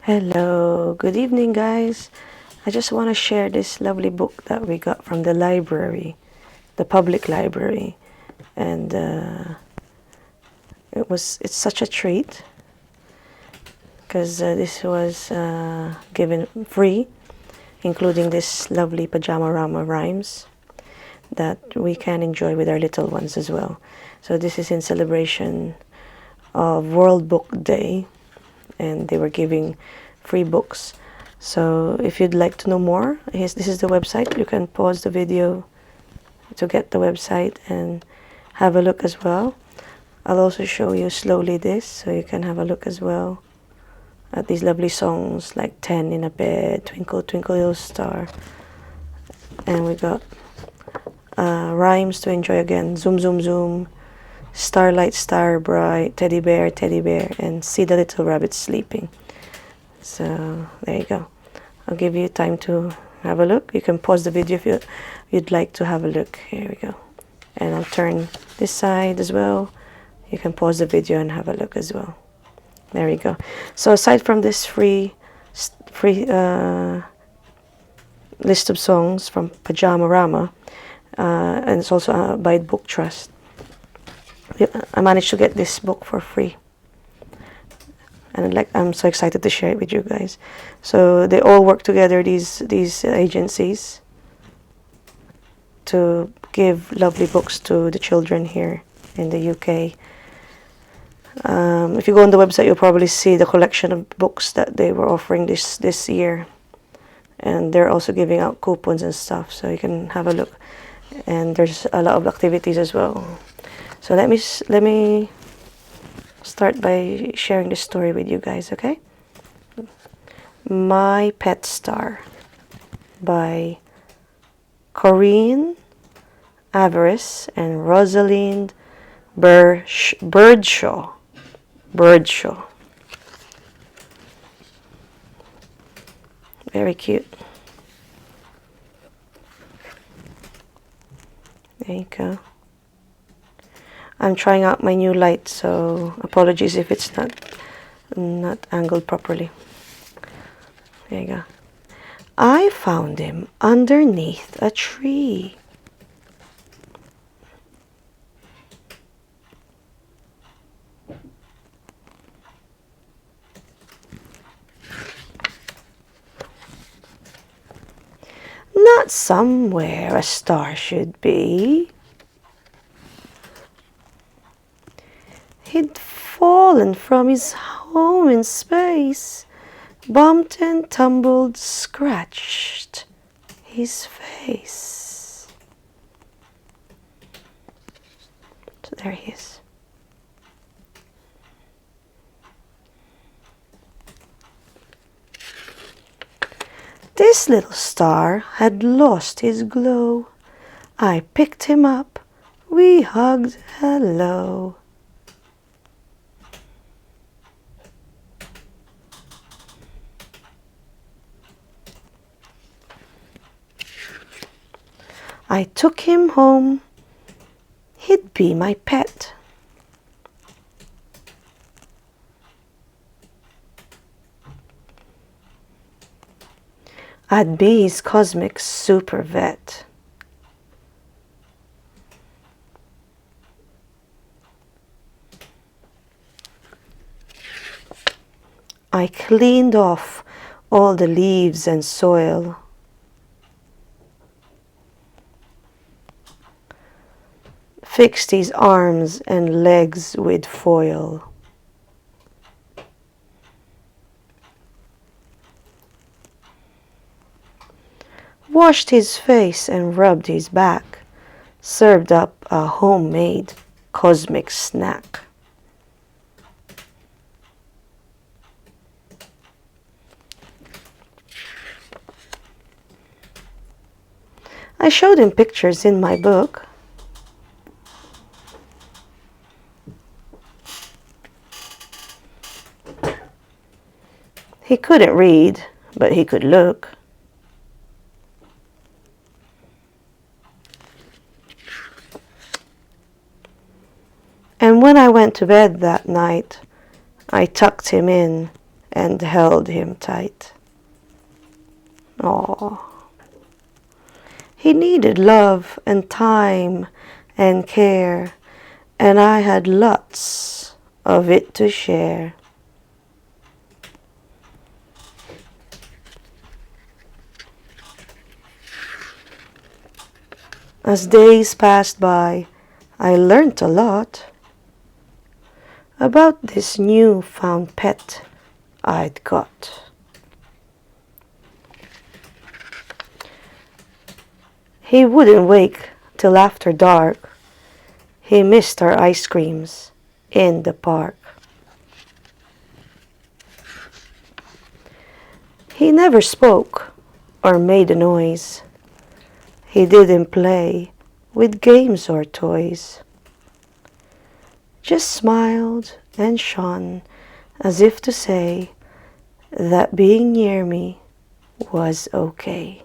Hello, good evening, guys. I just want to share this lovely book that we got from the library, the public library, and it's such a treat because this was given free, including this lovely pajama rama rhymes that we can enjoy with our little ones as well. So this is in celebration of World Book Day, and they were giving free books. So if you'd like to know more, this is the website. You can pause the video to get the website and have a look as well. I'll also show you slowly this so you can have a look as well at these lovely songs like 10 in a Bed, Twinkle Twinkle Little Star. And we got rhymes to enjoy again. Zoom Zoom Zoom, Starlight Star Bright, Teddy Bear, and See the Little Rabbit Sleeping. So there you go. I'll give you time to have a look. You can pause the video if you'd like to have a look. Here we go. And I'll turn this side as well. You can pause the video and have a look as well. There we go. So aside from this free list of songs from Pajama Rama, and it's also by Book Trust, I managed to get this book for free. And I'm so excited to share it with you guys. So they all work together, these agencies, to give lovely books to the children here in the UK. If you go on the website, you'll probably see the collection of books that they were offering this year, and they're also giving out coupons and stuff, so you can have a look. And there's a lot of activities as well. So let me start by sharing this story with you guys, okay? My Pet Star by Corrinne, Avarice, and Rosalind Birdshaw. Very cute. There you go. I'm trying out my new light, so apologies if it's not angled properly. There you go. I found him underneath a tree. Not somewhere a star should be. He'd fallen from his home in space, bumped and tumbled, scratched his face. So there he is. This little star had lost his glow. I picked him up, we hugged hello. I took him home, he'd be my pet. I'd be his cosmic super vet. I cleaned off all the leaves and soil. Fixed his arms and legs with foil. Washed his face and rubbed his back. Served up a homemade cosmic snack. I showed him pictures in my book. He couldn't read, but he could look. And when I went to bed that night, I tucked him in and held him tight. Aww. He needed love and time and care, and I had lots of it to share. As days passed by, I learnt a lot about this new-found pet I'd got. He wouldn't wake till after dark. He missed our ice creams in the park. He never spoke or made a noise. He didn't play with games or toys. Just smiled and shone as if to say that being near me was okay.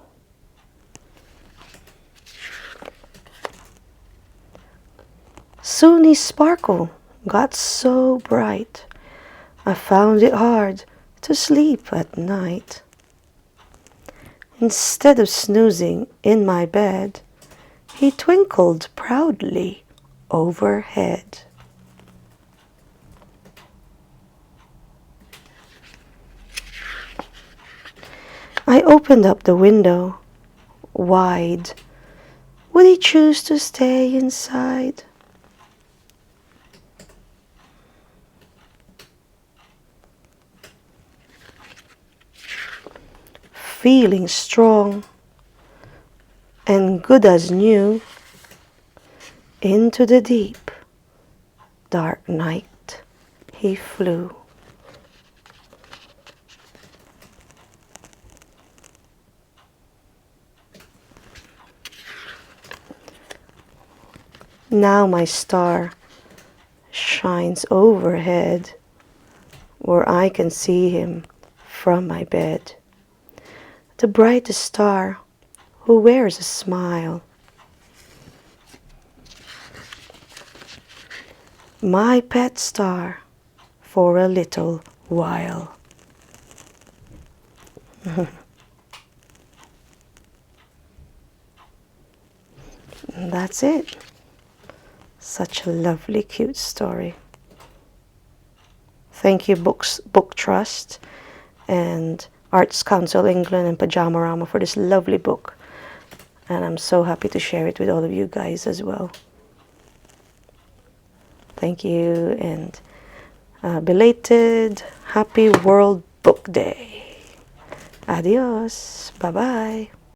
Soon his sparkle got so bright, I found it hard to sleep at night. Instead of snoozing in my bed, he twinkled proudly overhead. I opened up the window wide. Would he choose to stay inside? Feeling strong and good as new, into the deep, dark night he flew. Now my star shines overhead, where I can see him from my bed. The brightest star who wears a smile. My pet star for a little while. And that's it. Such a lovely, cute story. Thank you, Book Trust and Arts Council England and Pajamarama for this lovely book. And I'm so happy to share it with all of you guys as well. Thank you, and belated Happy World Book Day. Adios. Bye-bye.